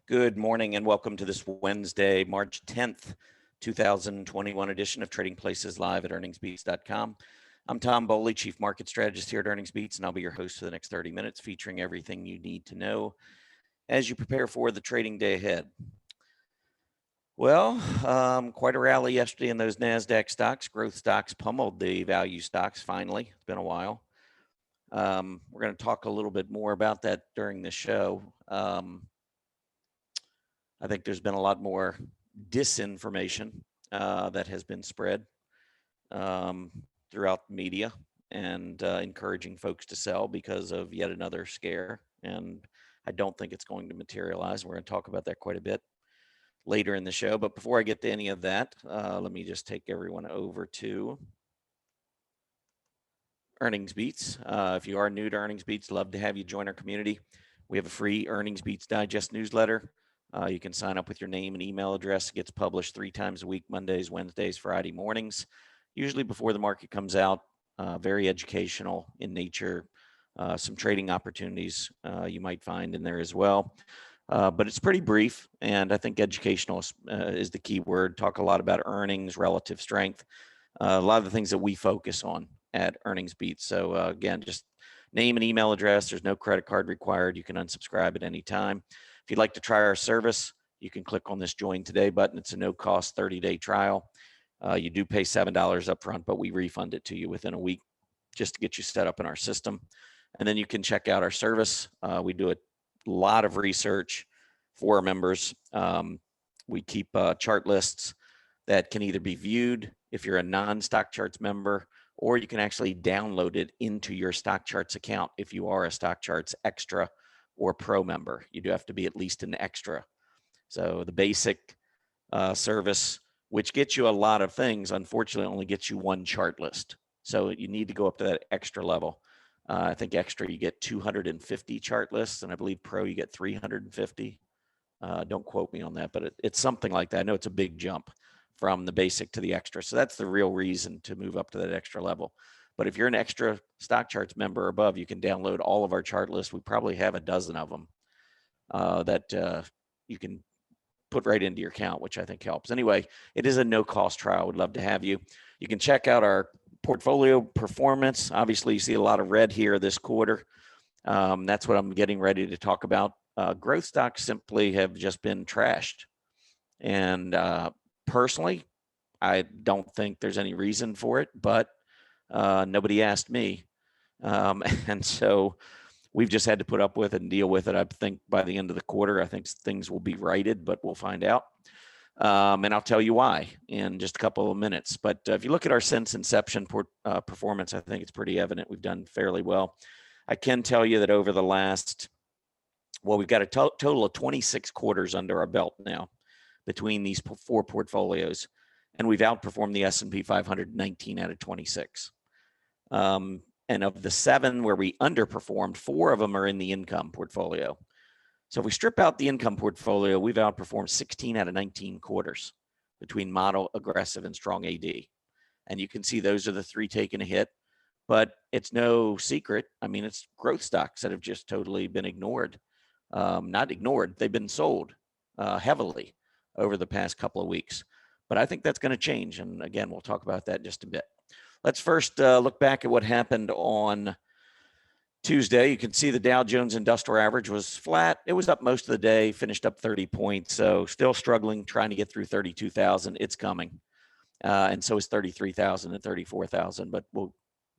Good morning and welcome to this Wednesday, March 10th, 2021 edition of Trading Places Live at earningsbeats.com. I'm Tom Bowley, Chief Market Strategist here at Earnings Beats, and I'll be your host for the next 30 minutes featuring everything you need to know as you prepare for the trading day ahead. Well, quite a rally yesterday in those NASDAQ stocks. Growth stocks pummeled the value stocks finally. It's been a while. We're going to talk a little bit more about that during the show. I think there's been a lot more disinformation that has been spread throughout the media and encouraging folks to sell because of yet another scare. And I don't think it's going to materialize. We're going to talk about that quite a bit later in the show. But before I get to any of that, let me just take everyone over to Earnings Beats. If you are new to Earnings Beats, love to have you join our community. We have a free Earnings Beats Digest newsletter. You can sign up with your name and email address. It gets published 3 times a week, Mondays, Wednesdays, Friday mornings, usually before the market comes out. Very educational in nature. Some trading opportunities you might find in there as well. But it's pretty brief, and I think educational is the key word. Talk a lot about earnings, relative strength, a lot of the things that we focus on at Earnings Beats. So again, just name and email address. There's no credit card required. You can unsubscribe at any time. If you'd like to try our service, you can click on this Join Today button. It's a no-cost 30-day trial. You do pay $7 up front, but we refund it to you within a week just to get you set up in our system. And then you can check out our service. We do a lot of research for our members. We keep chart lists that can either be viewed if you're a non-Stock Charts member, or you can actually download it into your Stock Charts account if you are a Stock Charts Extra or Pro member. You do have to be at least an Extra. So the basic service, which gets you a lot of things, unfortunately only gets you one chart list. So you need to go up to that Extra level. I think Extra you get 250 chart lists, and I believe Pro you get 350. Don't quote me on that, but it's something like that. I know it's a big jump from the basic to the Extra. So that's the real reason to move up to that Extra level. But if you're an Extra Stock Charts member or above, you can download all of our chart lists. We probably have a dozen of them that you can put right into your account, which I think helps. Anyway, it is a no-cost trial. We'd love to have you. You can check out our portfolio performance. Obviously, you see a lot of red here this quarter. That's what I'm getting ready to talk about. Growth stocks simply have just been trashed. And personally, I don't think there's any reason for it, but nobody asked me. And so we've just had to put up with it and deal with it. I think by the end of the quarter, I think things will be righted, but we'll find out. And I'll tell you why in just a couple of minutes. But if you look at our since inception performance, I think it's pretty evident we've done fairly well. I can tell you that over the last, well, we've got a total of 26 quarters under our belt now between these 4 portfolios, and we've outperformed the S&P 500 19 out of 26. And of the 7 where we underperformed, 4 of them are in the income portfolio. So if we strip out the income portfolio, we've outperformed 16 out of 19 quarters between model, aggressive, and strong AD. And you can see those are the 3 taking a hit, but it's no secret. I mean, it's growth stocks that have just totally been ignored. Not ignored, they've been sold heavily over the past couple of weeks. But I think that's going to change. And again, we'll talk about that in just a bit. Let's first look back at what happened on Tuesday. You can see the Dow Jones Industrial Average was flat. It was up most of the day, finished up 30 points. So still struggling, trying to get through 32,000. It's coming. And so is 33,000 and 34,000, but we'll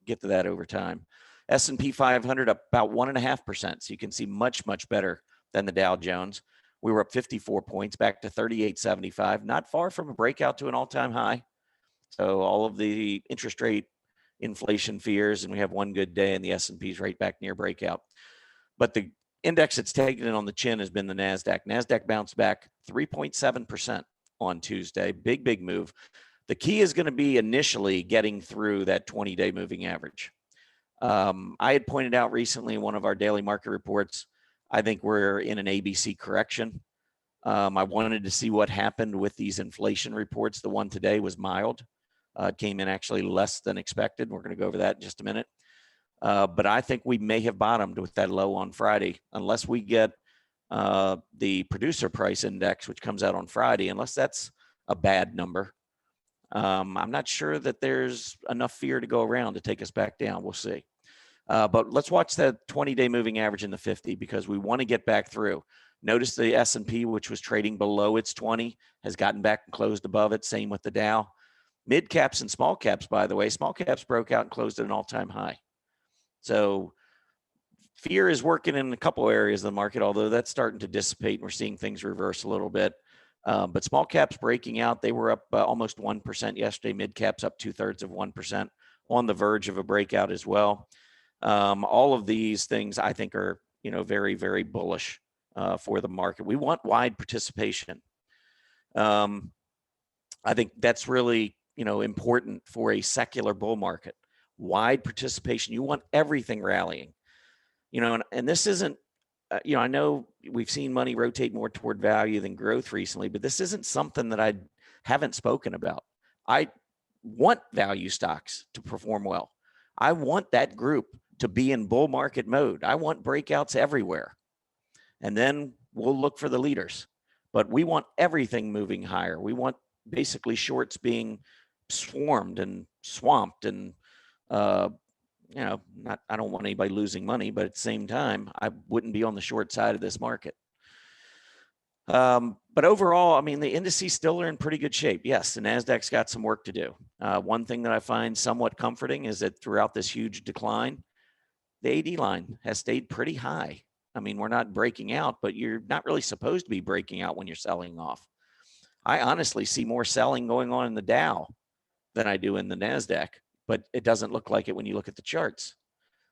get to that over time. S&P 500 up about 1.5%. So you can see much, much better than the Dow Jones. We were up 54 points, back to 38.75, not far from a breakout to an all-time high. So all of the interest rate inflation fears, and we have one good day, and the S&P is right back near breakout. But the index that's taken it on the chin has been the NASDAQ. NASDAQ bounced back 3.7% on Tuesday. Big, big move. The key is going to be initially getting through that 20-day moving average. I had pointed out recently in one of our daily market reports, I think we're in an ABC correction. I wanted to see what happened with these inflation reports. The one today was mild. It came in actually less than expected. We're going to go over that in just a minute. But I think we may have bottomed with that low on Friday, unless we get the producer price index, which comes out on Friday, unless that's a bad number, I'm not sure that there's enough fear to go around to take us back down. We'll see. But let's watch that 20-day moving average in the 50 because we want to get back through. Notice the S&P, which was trading below its 20, has gotten back and closed above it. Same with the Dow. Mid caps and small caps, by the way, small caps broke out and closed at an all-time high. So fear is working in a couple areas of the market, although that's starting to dissipate and we're seeing things reverse a little bit. But small caps breaking out, they were up almost 1% yesterday. Mid caps up 2/3 of 1%, on the verge of a breakout as well. All of these things I think are, very, very bullish for the market. We want wide participation. I think that's really, important for a secular bull market. Wide participation. You want everything rallying. And this isn't, I know we've seen money rotate more toward value than growth recently, but this isn't something that I haven't spoken about. I want value stocks to perform well. I want that group to be in bull market mode. I want breakouts everywhere. And then we'll look for the leaders. But we want everything moving higher. We want basically shorts being swarmed and swamped and I don't want anybody losing money, but at the same time, I wouldn't be on the short side of this market. But overall, the indices still are in pretty good shape. Yes, the NASDAQ's got some work to do. One thing that I find somewhat comforting is that throughout this huge decline, the AD line has stayed pretty high. We're not breaking out, but you're not really supposed to be breaking out when you're selling off. I honestly see more selling going on in the Dow than I do in the NASDAQ, but it doesn't look like it when you look at the charts.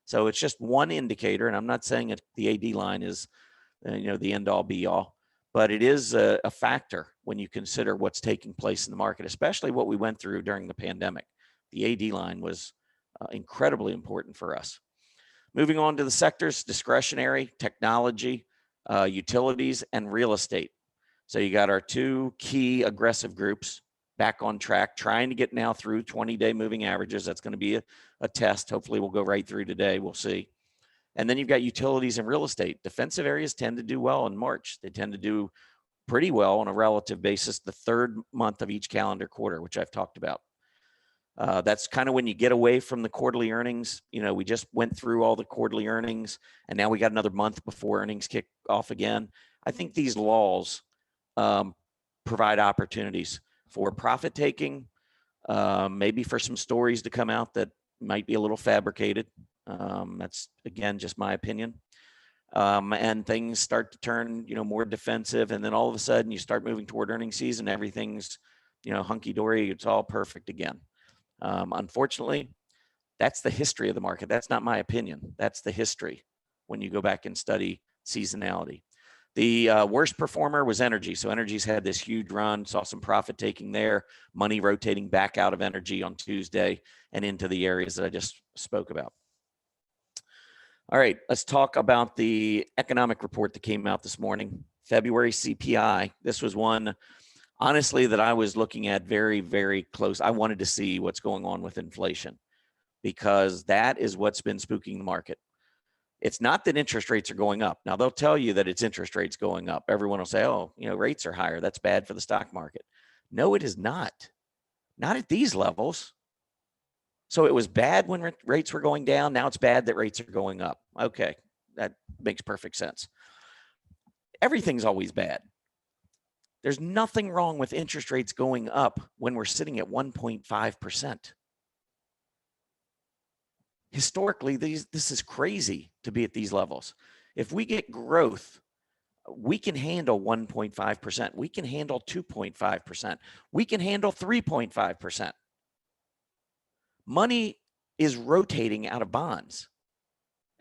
So it's just one indicator, and I'm not saying the AD line is, the end all be all, but it is a factor when you consider what's taking place in the market, especially what we went through during the pandemic. The AD line was incredibly important for us. Moving on to the sectors: discretionary, technology, utilities, and real estate. So you got our two key aggressive groups back on track, trying to get now through 20-day moving averages. That's going to be a test. Hopefully we'll go right through today. We'll see. And then you've got utilities and real estate. Defensive areas tend to do well in March. They tend to do pretty well on a relative basis the third month of each calendar quarter, which I've talked about. That's kind of when you get away from the quarterly earnings. We just went through all the quarterly earnings, and now we got another month before earnings kick off again. I think these lulls provide opportunities for profit taking, maybe for some stories to come out that might be a little fabricated. That's, again, just my opinion. And things start to turn, more defensive. And then all of a sudden you start moving toward earnings season. Everything's, hunky-dory. It's all perfect again. Unfortunately, that's the history of the market. That's not my opinion. That's the history when you go back and study seasonality. The worst performer was energy. So energy's had this huge run, saw some profit taking there, money rotating back out of energy on Tuesday and into the areas that I just spoke about. All right, let's talk about the economic report that came out this morning, February CPI. This was one, honestly, that I was looking at very, very close. I wanted to see what's going on with inflation because that is what's been spooking the market. It's not that interest rates are going up. Now, they'll tell you that it's interest rates going up. Everyone will say, oh, rates are higher. That's bad for the stock market. No, it is not. Not at these levels. So it was bad when rates were going down. Now it's bad that rates are going up. Okay, that makes perfect sense. Everything's always bad. There's nothing wrong with interest rates going up when we're sitting at 1.5%. Historically, this is crazy to be at these levels. If we get growth, we can handle 1.5%. We can handle 2.5%. We can handle 3.5%. Money is rotating out of bonds.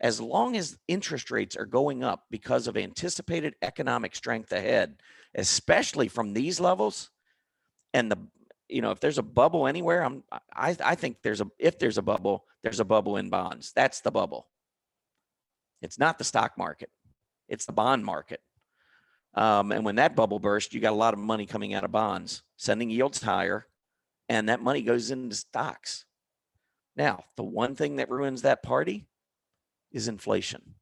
As long as interest rates are going up because of anticipated economic strength ahead, especially from these levels, and if there's a bubble anywhere, I think if there's a bubble in bonds. That's the bubble. It's not the stock market. It's the bond market. And when that bubble bursts, you got a lot of money coming out of bonds, sending yields higher, and that money goes into stocks. Now, the one thing that ruins that party is inflation.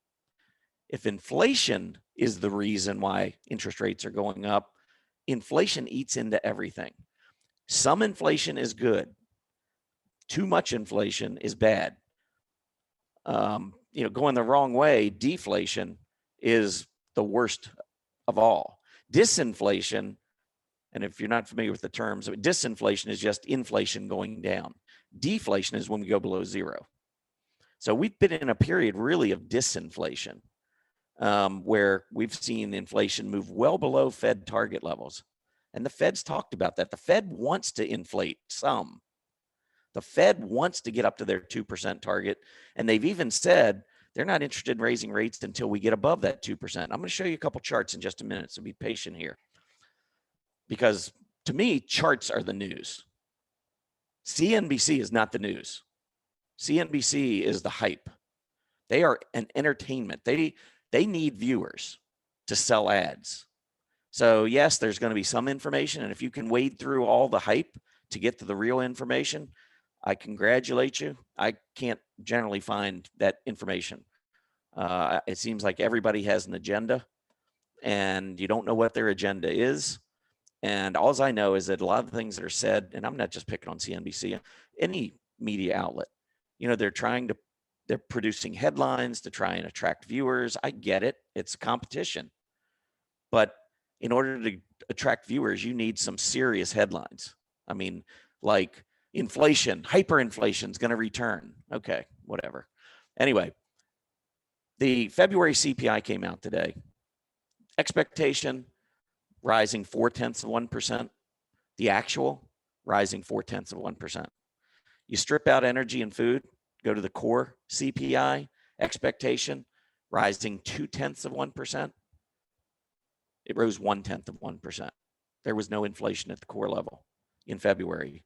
If inflation is the reason why interest rates are going up, inflation eats into everything. Some inflation is good. Too much inflation is bad. Going the wrong way, deflation is the worst of all. Disinflation, and if you're not familiar with the terms, disinflation is just inflation going down. Deflation is when we go below zero. So we've been in a period really of disinflation, where we've seen inflation move well below Fed target levels. And the Fed's talked about that. The Fed wants to inflate some. The Fed wants to get up to their 2% target. And they've even said they're not interested in raising rates until we get above that 2%. I'm going to show you a couple charts in just a minute, so be patient here. Because to me, charts are the news. CNBC is not the news. CNBC is the hype. They are an entertainment. They need viewers to sell ads. So yes, there's going to be some information. And if you can wade through all the hype to get to the real information, I congratulate you. I can't generally find that information. It seems like everybody has an agenda and you don't know what their agenda is. And all I know is that a lot of the things that are said, and I'm not just picking on CNBC, any media outlet, they're producing headlines to try and attract viewers. I get it. It's competition. But in order to attract viewers, you need some serious headlines. I mean, like inflation, hyperinflation is going to return. Okay, whatever. Anyway, the February CPI came out today. Expectation rising 0.4%. The actual rising 0.4%. You strip out energy and food, go to the core CPI, expectation rising 0.2%. It rose 0.1%. There was no inflation at the core level in February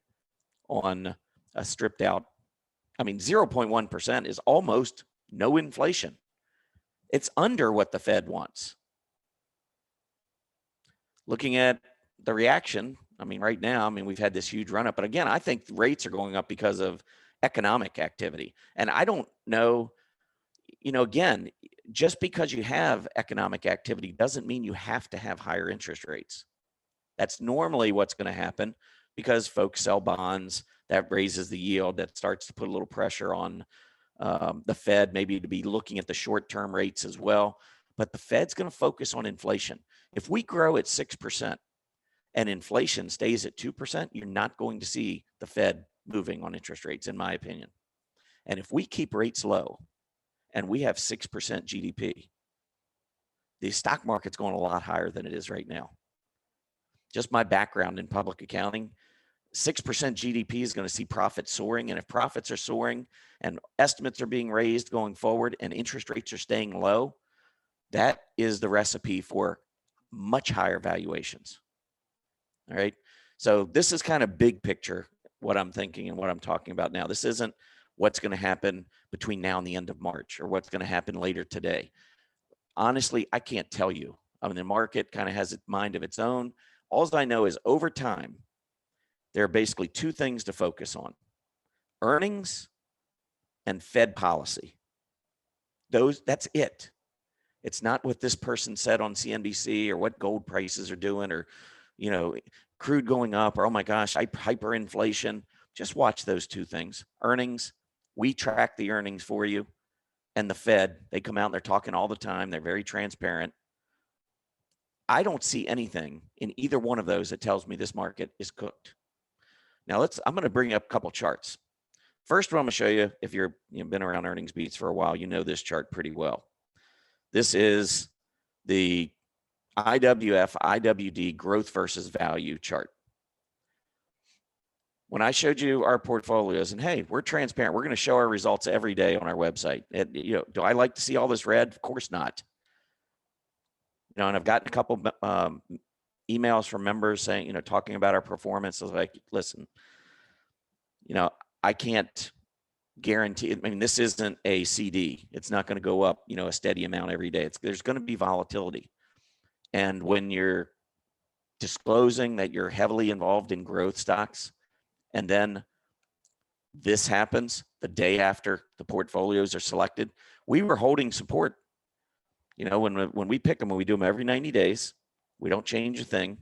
on a stripped out. 0.1% is almost no inflation. It's under what the Fed wants. Looking at the reaction, right now, we've had this huge run up, but again, I think rates are going up because of economic activity. And I don't know, again, just because you have economic activity doesn't mean you have to have higher interest rates. That's normally what's going to happen because folks sell bonds. That raises the yield. That starts to put a little pressure on the Fed, maybe to be looking at the short-term rates as well. But the Fed's going to focus on inflation. If we grow at 6% and inflation stays at 2%, you're not going to see the Fed moving on interest rates, in my opinion. And if we keep rates low and we have 6% GDP, the stock market's going a lot higher than it is right now. Just my background in public accounting, 6% GDP is going to see profits soaring. And if profits are soaring and estimates are being raised going forward and interest rates are staying low, that is the recipe for much higher valuations. All right. So this is kind of big picture, what I'm thinking and what I'm talking about now. This isn't what's going to happen between now and the end of March or what's going to happen later today. Honestly, I can't tell you. The market kind of has a mind of its own. All I know is over time, there are basically two things to focus on: earnings and Fed policy. That's it. It's not what this person said on CNBC or what gold prices are doing or, crude going up or, oh my gosh, hyperinflation. Just watch those two things. Earnings, we track the earnings for you. And the Fed, they come out and they're talking all the time. They're very transparent. I don't see anything in either one of those that tells me this market is cooked. Now I'm going to bring up a couple charts. First one I'm going to show you, if you've been around earnings beats for a while, you know this chart pretty well. This is the IWF, IWD growth versus value chart. When I showed you our portfolios and hey, we're transparent, we're going to show our results every day on our website. Do I like to see all this red? Of course not. And I've gotten a couple emails from members saying, talking about our performance. I was like, listen, I can't guarantee. This isn't a CD. It's not going to go up, a steady amount every day. There's going to be volatility. And when you're disclosing that you're heavily involved in growth stocks, and then this happens the day after the portfolios are selected, we were holding support You know, when we pick them, when we do them every 90 days, we don't change a thing.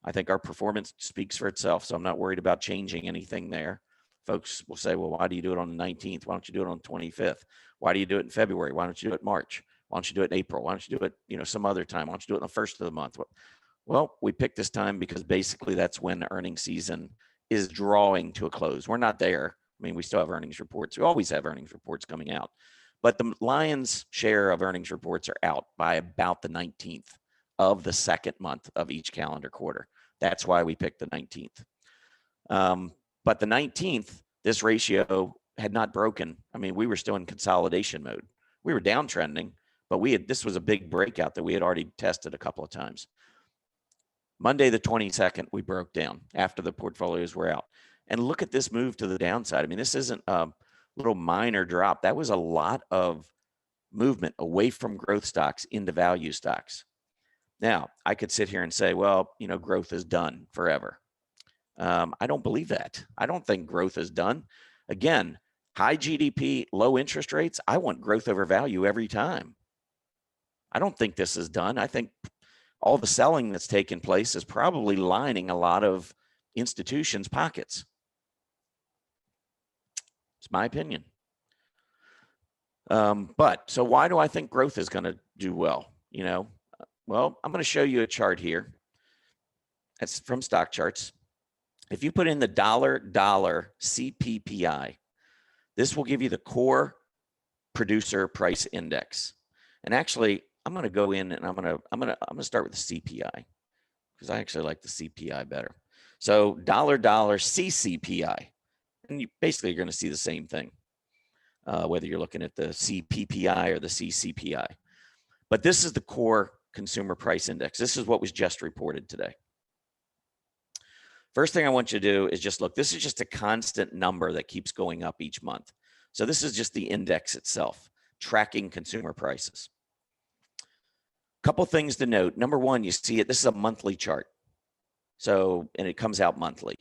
I think our performance speaks for itself, so I'm not worried about changing anything there. Folks will say, well, why do you do it on the 19th? Why don't you do it on the 25th? Why do you do it in February? Why don't you do it in March? Why don't you do it in April? Why don't you do it, some other time? Why don't you do it in the first of the month? Well, we picked this time because basically that's when the earnings season is drawing to a close. We're not there. I mean, we still have earnings reports. We always have earnings reports coming out, but the lion's share of earnings reports are out by about the 19th of the second month of each calendar quarter. That's why we picked the 19th. But the 19th, this ratio had not broken. I mean, we were still in consolidation mode. We were downtrending, but this was a big breakout that we had already tested a couple of times. Monday, the 22nd, we broke down after the portfolios were out. And look at this move to the downside. I mean, this isn't a little minor drop. That was a lot of movement away from growth stocks into value stocks. Now, I could sit here and say, well, growth is done forever. I don't believe that. I don't think growth is done. Again, high GDP, low interest rates, I want growth over value every time. I don't think this is done. I think all the selling that's taken place is probably lining a lot of institutions' pockets. It's my opinion. So why do I think growth is going to do well? Well, I'm going to show you a chart here. That's from Stock Charts. If you put in the dollar CPPI, this will give you the core producer price index. And actually, I'm going to go in and I'm going to start with the CPI because I actually like the CPI better. So dollar CCPI, and you basically are going to see the same thing, whether you're looking at the CPPI or the CCPI. But this is the core consumer price index. This is what was just reported today. First thing I want you to do is just look. This is just a constant number that keeps going up each month. So this is just the index itself, tracking consumer prices. Couple things to note. Number one, you see it. This is a monthly chart. And it comes out monthly.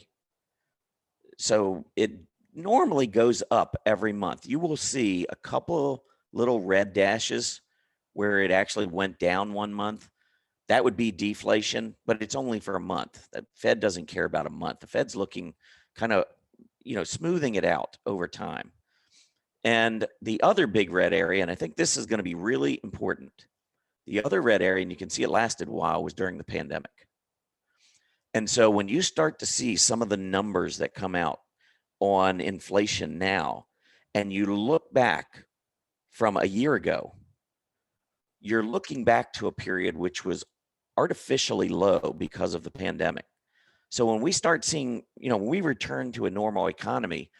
So it normally goes up every month. You will see a couple little red dashes where it actually went down one month. That would be deflation, but it's only for a month. The Fed doesn't care about a month. The Fed's looking kind of, smoothing it out over time. And the other big red area, and I think this is going to be really important, the other red area, and you can see it lasted a while, was during the pandemic. And so when you start to see some of the numbers that come out on inflation now, and you look back from a year ago, you're looking back to a period which was artificially low because of the pandemic. So when we start seeing, when we return to a normal economy,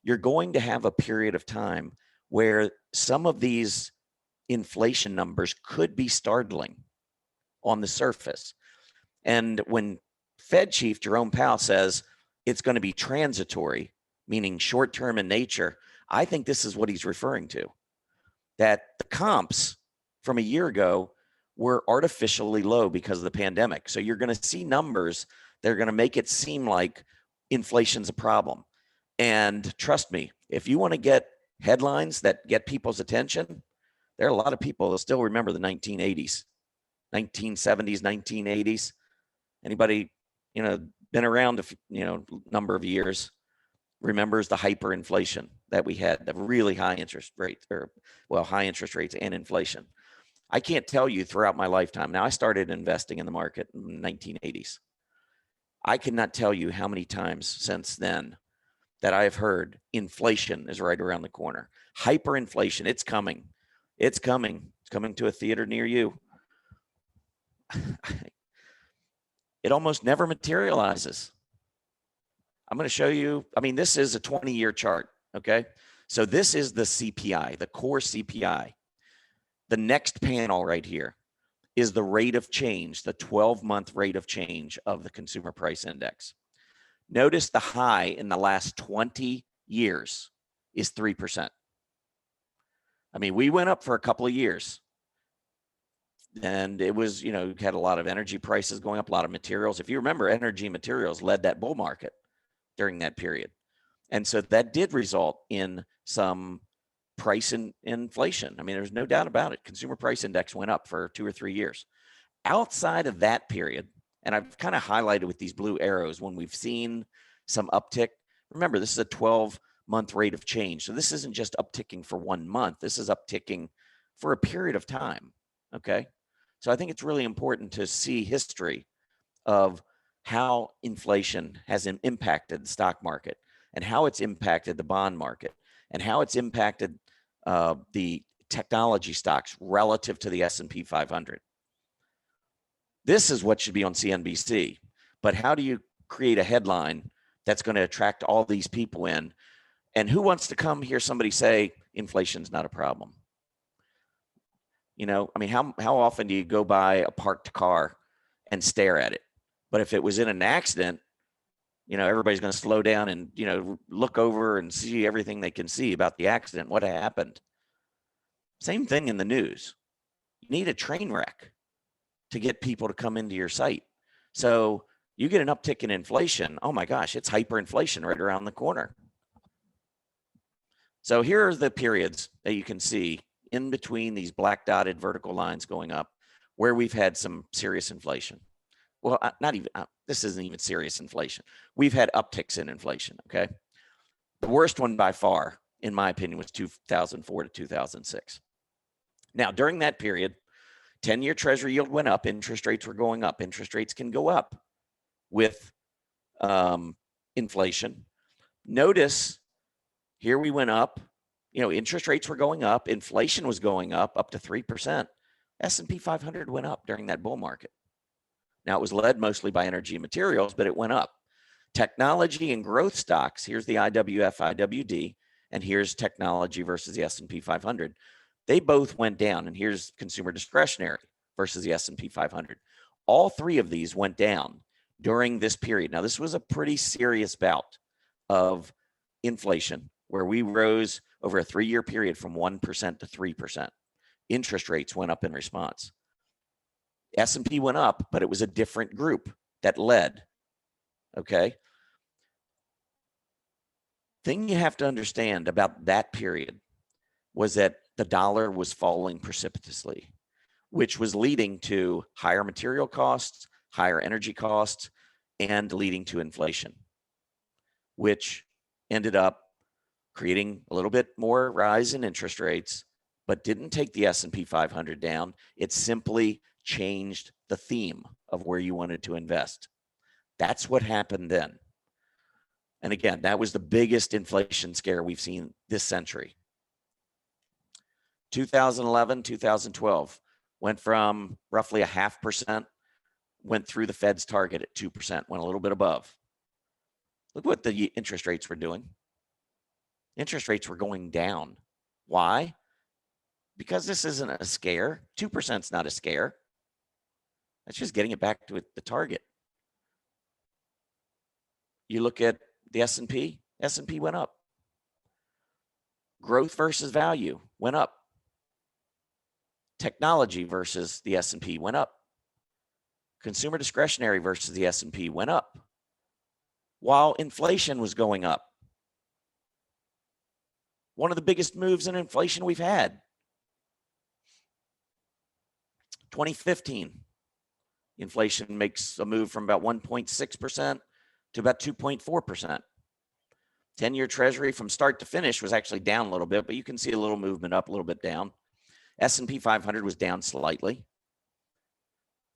you're going to have a period of time where some of these inflation numbers could be startling on the surface. And when Fed Chief Jerome Powell says it's going to be transitory, meaning short-term in nature, I think this is what he's referring to, that the comps from a year ago were artificially low because of the pandemic. So you're going to see numbers that are going to make it seem like inflation's a problem. And trust me, if you want to get headlines that get people's attention, there are a lot of people that still remember the 1980s, 1970s, 1980s. Anybody, been around a number of years remembers the hyperinflation that we had, the really high interest rates, high interest rates and inflation. I can't tell you throughout my lifetime. Now, I started investing in the market in the 1980s. I cannot tell you how many times since then that I have heard inflation is right around the corner. Hyperinflation, it's coming. It's coming. It's coming to a theater near you. It almost never materializes. I'm going to show you. I mean, this is a 20-year chart, okay? So this is the CPI, the core CPI. The next panel right here is the rate of change, the 12-month rate of change of the consumer price index. Notice the high in the last 20 years is 3%. I mean, we went up for a couple of years. And it was, had a lot of energy prices going up, a lot of materials. If you remember, energy materials led that bull market during that period. And so that did result in some price and inflation. I mean, there's no doubt about it. Consumer price index went up for 2 or 3 years. Outside of that period, and I've kind of highlighted with these blue arrows when we've seen some uptick. Remember, this is a 12-month rate of change. So this isn't just upticking for 1 month. This is upticking for a period of time. Okay. So I think it's really important to see history of how inflation has impacted the stock market and how it's impacted the bond market and how it's impacted the technology stocks relative to the S&P 500. This is what should be on CNBC. But how do you create a headline that's going to attract all these people in? And who wants to come hear somebody say inflation's not a problem? You know, I mean, how often do you go by a parked car and stare at it? But if it was in an accident, you know, everybody's going to slow down and, you know, look over and see everything they can see about the accident, what happened. Same thing in the news. You need a train wreck to get people to come into your site. So you get an uptick in inflation. Oh my gosh, it's hyperinflation right around the corner. So here are the periods that you can see in between these black dotted vertical lines going up where we've had some serious inflation. Well, not even, this isn't even serious inflation. We've had upticks in inflation, okay? The worst one by far, in my opinion, was 2004 to 2006. Now, during that period, 10-year Treasury yield went up. Interest rates were going up. Interest rates can go up with inflation. Notice here we went up. You know, interest rates were going up. Inflation was going up to 3%. S&P 500 went up during that bull market. Now, it was led mostly by energy and materials, but it went up. Technology and growth stocks, here's the IWF, IWD, and here's technology versus the S&P 500. They both went down, and here's consumer discretionary versus the S&P 500. All three of these went down during this period. Now, this was a pretty serious bout of inflation where we rose over a 3-year period from 1% to 3%. Interest rates went up in response. S&P went up, but it was a different group that led, okay? Thing you have to understand about that period was that the dollar was falling precipitously, which was leading to higher material costs, higher energy costs, and leading to inflation, which ended up creating a little bit more rise in interest rates, but didn't take the S&P 500 down. It simply changed the theme of where you wanted to invest. That's what happened then. And again, that was the biggest inflation scare we've seen this century. 2011, 2012 went from roughly 0.5%, went through the Fed's target at 2%, went a little bit above. Look what the interest rates were doing. Interest rates were going down. Why? Because this isn't a scare. 2% is not a scare. That's just getting it back to the target. You look at the S&P went up. Growth versus value went up. Technology versus the S&P went up. Consumer discretionary versus the S&P went up. While inflation was going up. One of the biggest moves in inflation we've had. 2015. Inflation makes a move from about 1.6% to about 2.4%. 10-year Treasury from start to finish was actually down a little bit, but you can see a little movement up, a little bit down. S&P 500 was down slightly.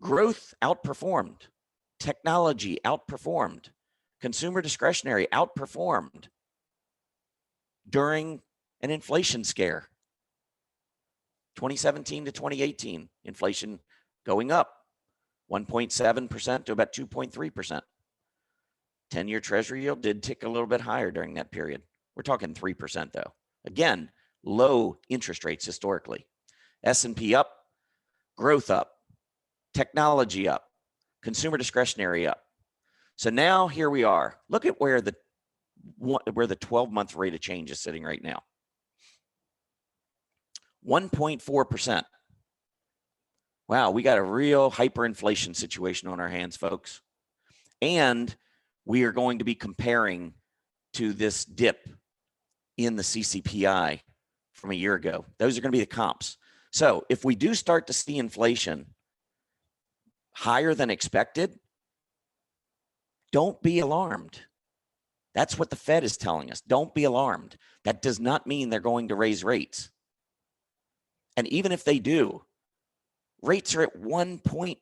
Growth outperformed. Technology outperformed. Consumer discretionary outperformed during an inflation scare. 2017 to 2018, inflation going up 1.7% to about 2.3%. 10-year Treasury yield did tick a little bit higher during that period. We're talking 3% though. Again, low interest rates historically. S&P up, growth up, technology up, consumer discretionary up. So now here we are. Look at where the 12-month rate of change is sitting right now. 1.4%. Wow, we got a real hyperinflation situation on our hands, folks. And we are going to be comparing to this dip in the CCPI from a year ago. Those are going to be the comps. So if we do start to see inflation higher than expected, don't be alarmed. That's what the Fed is telling us. Don't be alarmed. That does not mean they're going to raise rates. And even if they do, rates are at 1 point.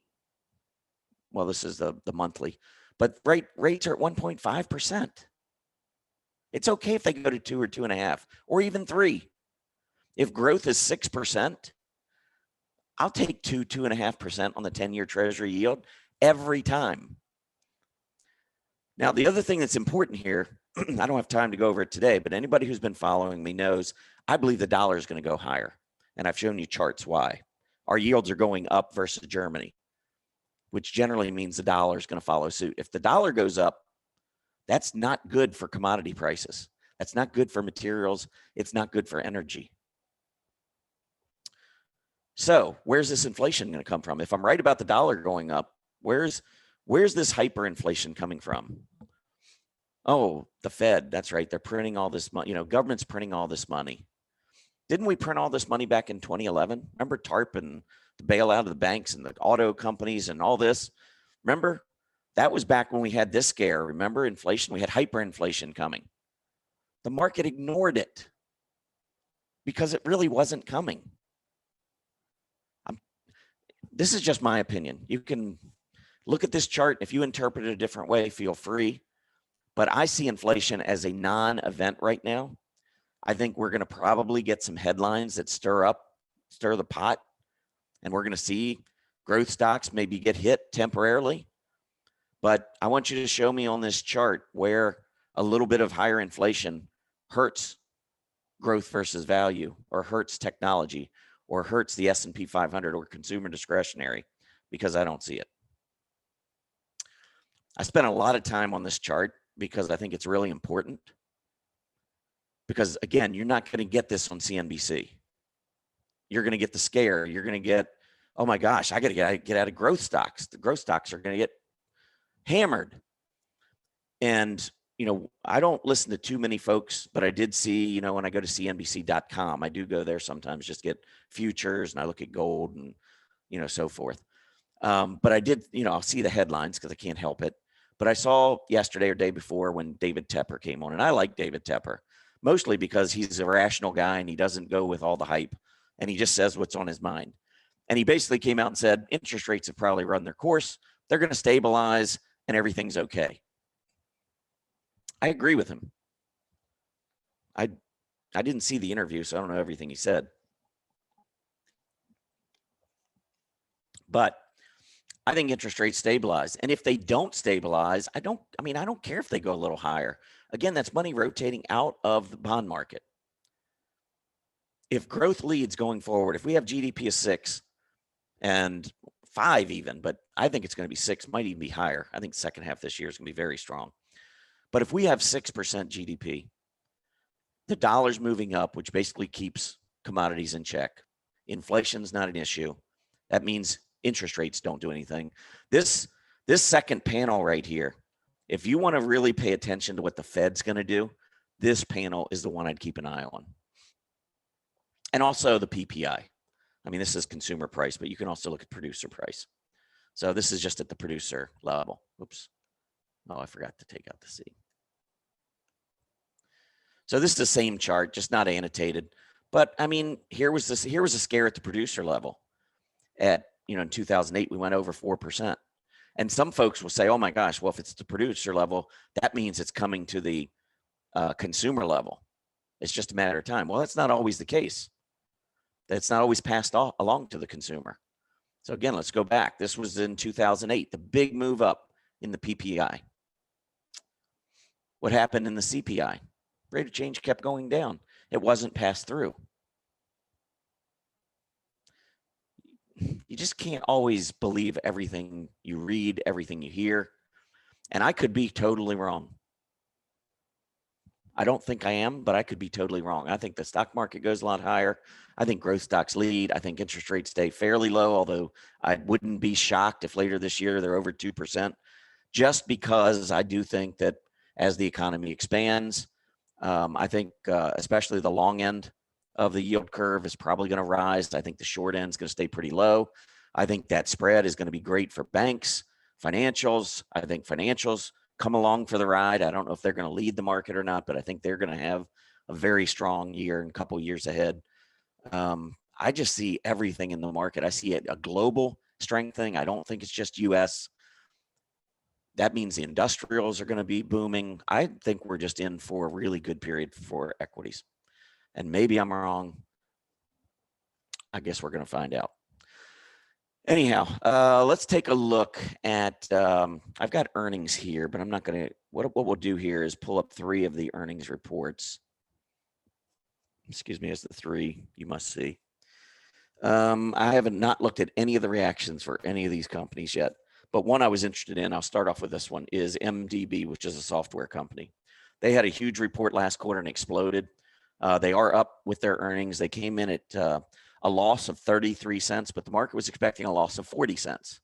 Well, this is the monthly, but rates are at 1.5%. It's okay if they go to 2 or 2.5 or even 3. If growth is 6%, I'll take 2.5% on the 10-year Treasury yield every time. Now, the other thing that's important here, I don't have time to go over it today, but anybody who's been following me knows I believe the dollar is going to go higher. And I've shown you charts why. Our yields are going up versus Germany, which generally means the dollar is going to follow suit. If the dollar goes up, that's not good for commodity prices. That's not good for materials. It's not good for energy. So where's this inflation going to come from? If I'm right about the dollar going up, where's this hyperinflation coming from? Oh, the Fed. That's right. They're printing all this money. Government's printing all this money. Didn't we print all this money back in 2011? Remember TARP and the bailout of the banks and the auto companies and all this? Remember? That was back when we had this scare. Remember inflation? We had hyperinflation coming. The market ignored it because it really wasn't coming. This is just my opinion. You can look at this chart. If you interpret it a different way, feel free. But I see inflation as a non-event right now. I think we're going to probably get some headlines that stir the pot, and we're going to see growth stocks maybe get hit temporarily. But I want you to show me on this chart where a little bit of higher inflation hurts growth versus value, or hurts technology, or hurts the S&P 500 or consumer discretionary, because I don't see it. I spent a lot of time on this chart because I think it's really important. Because again, you're not going to get this on CNBC. You're going to get the scare. You're going to get, oh my gosh, I got to get out of growth stocks. The growth stocks are going to get hammered. And, I don't listen to too many folks, but I did see, when I go to CNBC.com, I do go there sometimes just get futures, and I look at gold and, so forth. But I did, I'll see the headlines because I can't help it. But I saw yesterday or day before when David Tepper came on, and I like David Tepper, mostly because he's a rational guy and he doesn't go with all the hype, and he just says what's on his mind. And he basically came out and said, interest rates have probably run their course. They're going to stabilize and everything's okay. I agree with him. I didn't see the interview, so I don't know everything he said. But I think interest rates stabilize. And if they don't stabilize, I don't care if they go a little higher. Again, that's money rotating out of the bond market. If growth leads going forward, if we have GDP of 6 and 5 even, but I think it's going to be 6, might even be higher. I think the second half this year is going to be very strong. But if we have 6% GDP, the dollar's moving up, which basically keeps commodities in check. Inflation's not an issue. That means interest rates don't do anything. This second panel right here, if you want to really pay attention to what the Fed's going to do, this panel is the one I'd keep an eye on. And also the PPI. I mean, this is consumer price, but you can also look at producer price. So this is just at the producer level. Oops. Oh, I forgot to take out the C. So this is the same chart, just not annotated. But I mean, here was a scare at the producer level. At, in 2008, we went over 4%. And some folks will say, oh my gosh, well, if it's the producer level, that means it's coming to the consumer level. It's just a matter of time. Well, that's not always the case. That's not always passed along to the consumer. So again, let's go back. This was in 2008, the big move up in the PPI. What happened in the CPI? Rate of change kept going down. It wasn't passed through. You just can't always believe everything you read, everything you hear. And I could be totally wrong. I don't think I am, but I could be totally wrong. I think the stock market goes a lot higher. I think growth stocks lead. I think interest rates stay fairly low, although I wouldn't be shocked if later this year they're over 2%, just because I do think that as the economy expands, I think especially the long end of the yield curve is probably going to rise. I think the short end is going to stay pretty low. I think that spread is going to be great for banks, financials. I think financials come along for the ride. I don't know if they're going to lead the market or not, but I think they're going to have a very strong year and a couple years ahead. I just see everything in the market. I see a global strengthening. I don't think it's just U.S. That means the industrials are going to be booming. I think we're just in for a really good period for equities. And maybe I'm wrong. I guess we're going to find out. Anyhow, let's take a look at, I've got earnings here, but I'm not going to, what we'll do here is pull up 3 of the earnings reports. Excuse me, as the 3 you must see. I haven't not looked at any of the reactions for any of these companies yet, but one I was interested in, I'll start off with this one, is MDB, which is a software company. They had a huge report last quarter and exploded. They are up with their earnings. They came in at a loss of 33 cents, but the market was expecting a loss of 40 cents.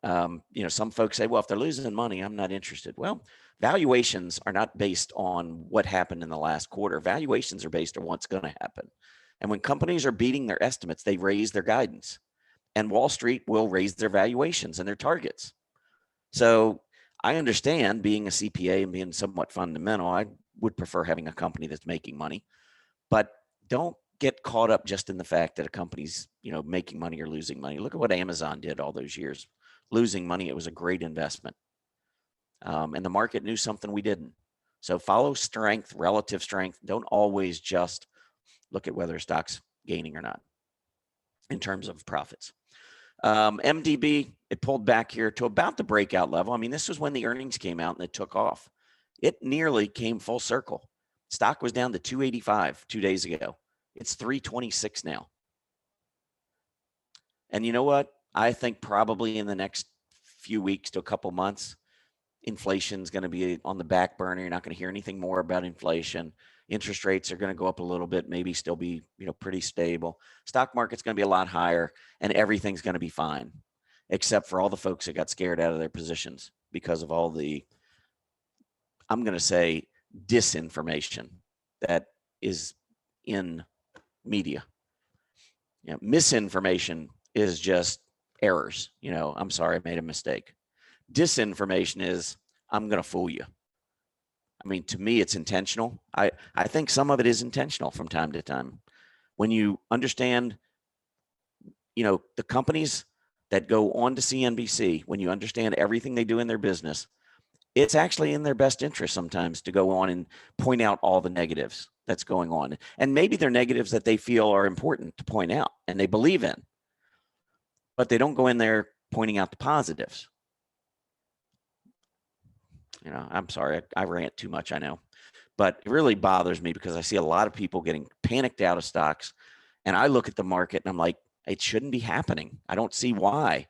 Some folks say, well, if they're losing money, I'm not interested. Well, valuations are not based on what happened in the last quarter. Valuations are based on what's going to happen. And when companies are beating their estimates, they raise their guidance. And Wall Street will raise their valuations and their targets. So I understand being a CPA and being somewhat fundamental, I would prefer having a company that's making money. But don't get caught up just in the fact that a company's, making money or losing money. Look at what Amazon did all those years. Losing money, it was a great investment. And the market knew something we didn't. So follow strength, relative strength. Don't always just look at whether a stock's gaining or not in terms of profits. MDB, it pulled back here to about the breakout level. I mean, this was when the earnings came out and it took off. It nearly came full circle. Stock was down to 285 2 days ago. It's 326 now. And you know what? I think probably in the next few weeks to a couple months, inflation's going to be on the back burner. You're not going to hear anything more about inflation. Interest rates are going to go up a little bit, maybe still be, pretty stable. Stock market's going to be a lot higher and everything's going to be fine, except for all the folks that got scared out of their positions because of all the, I'm going to say, disinformation that is in media. Misinformation is just errors. I'm sorry, I made a mistake. Disinformation is, I'm going to fool you. I mean, to me, it's intentional. I think some of it is intentional from time to time. When you understand, the companies that go on to CNBC, when you understand everything they do in their business, it's actually in their best interest sometimes to go on and point out all the negatives that's going on. And maybe they're negatives that they feel are important to point out and they believe in, but they don't go in there pointing out the positives. I'm sorry, I rant too much, I know, but it really bothers me because I see a lot of people getting panicked out of stocks and I look at the market and I'm like, it shouldn't be happening. I don't see why.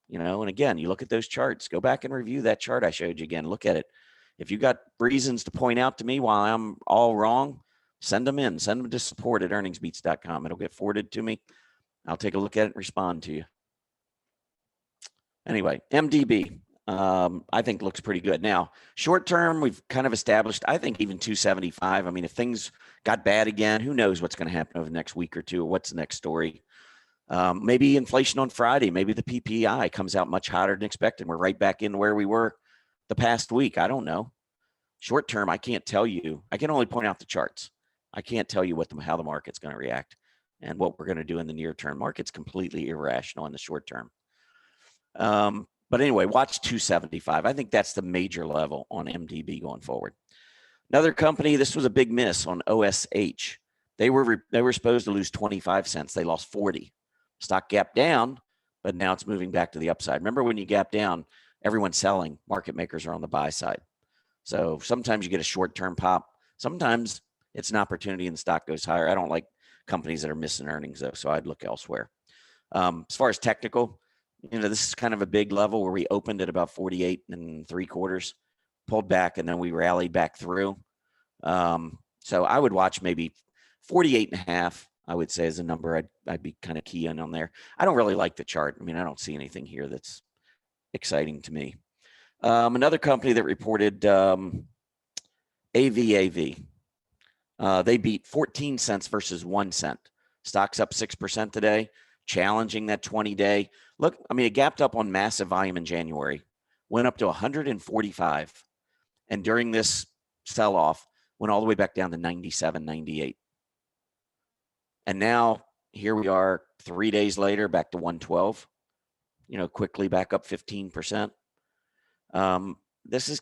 And again, you look at those charts, go back and review that chart I showed you again, look at it. If you got reasons to point out to me while I'm all wrong, send them in, send them to support@earningsbeats.com. It'll get forwarded to me. I'll take a look at it and respond to you. Anyway, MDB, I think looks pretty good. Now, short term, we've kind of established, I think even 275. I mean, if things got bad again, who knows what's going to happen over the next week or two, or what's the next story. Maybe inflation on Friday, maybe the PPI comes out much hotter than expected. We're right back in where we were the past week. I don't know. Short term, I can't tell you. I can only point out the charts. I can't tell you how the market's going to react and what we're going to do in the near term. Market's completely irrational in the short term. But anyway, watch 275. I think that's the major level on MDB going forward. Another company, this was a big miss on OSH. They were supposed to lose 25 cents. They lost 40. Stock gapped down, but now it's moving back to the upside. Remember when you gap down, everyone's selling. Market makers are on the buy side. So sometimes you get a short-term pop. Sometimes it's an opportunity and the stock goes higher. I don't like companies that are missing earnings, though, so I'd look elsewhere. As far as technical, this is kind of a big level where we opened at about 48 3/4, pulled back, and then we rallied back through. So I would watch maybe 48.5, I would say, is a number I'd be kind of key in on there. I don't really like the chart. I mean, I don't see anything here that's exciting to me. Another company that reported AVAV. They beat 14 cents versus 1 cent. Stocks up 6% today, challenging that 20-day. Look, I mean, it gapped up on massive volume in January, went up to 145. And during this sell-off, went all the way back down to 97, 98. And now here we are 3 days later, back to 112, quickly back up 15%. This is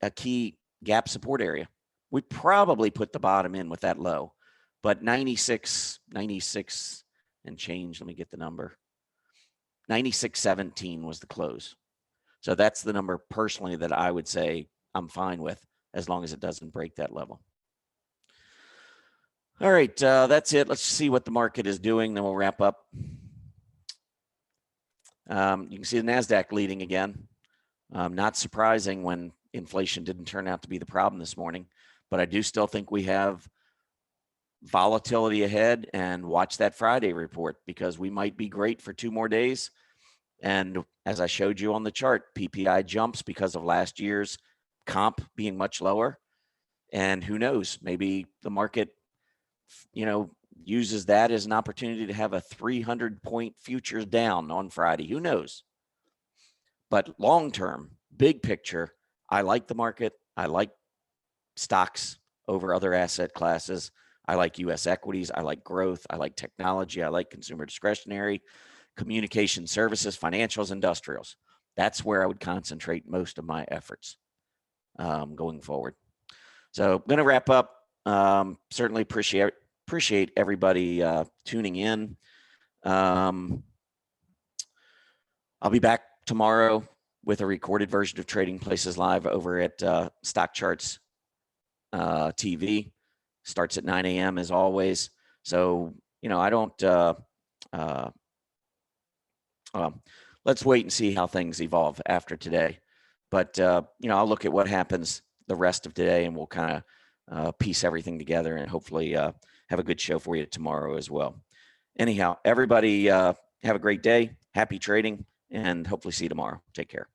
a key gap support area. We probably put the bottom in with that low, but 96 and change. Let me get the number. 96.17 was the close. So that's the number personally that I would say I'm fine with, as long as it doesn't break that level. All right, that's it. Let's see what the market is doing, then we'll wrap up. You can see the NASDAQ leading again. Not surprising when inflation didn't turn out to be the problem this morning, but I do still think we have volatility ahead, and watch that Friday report, because we might be great for 2 more days. And as I showed you on the chart, PPI jumps because of last year's comp being much lower. And who knows, maybe the market, uses that as an opportunity to have a 300-point futures down on Friday. Who knows? But long-term, big picture, I like the market. I like stocks over other asset classes. I like U.S. equities. I like growth. I like technology. I like consumer discretionary, communication services, financials, industrials. That's where I would concentrate most of my efforts going forward. So I'm going to wrap up. Certainly appreciate everybody tuning in. I'll be back tomorrow with a recorded version of Trading Places Live over at Stock Charts TV. Starts at 9 a.m. as always. So, I don't, let's wait and see how things evolve after today. But, I'll look at what happens the rest of today, and we'll kind of piece everything together, and hopefully have a good show for you tomorrow as well. Anyhow, everybody have a great day. Happy trading, and hopefully see you tomorrow. Take care.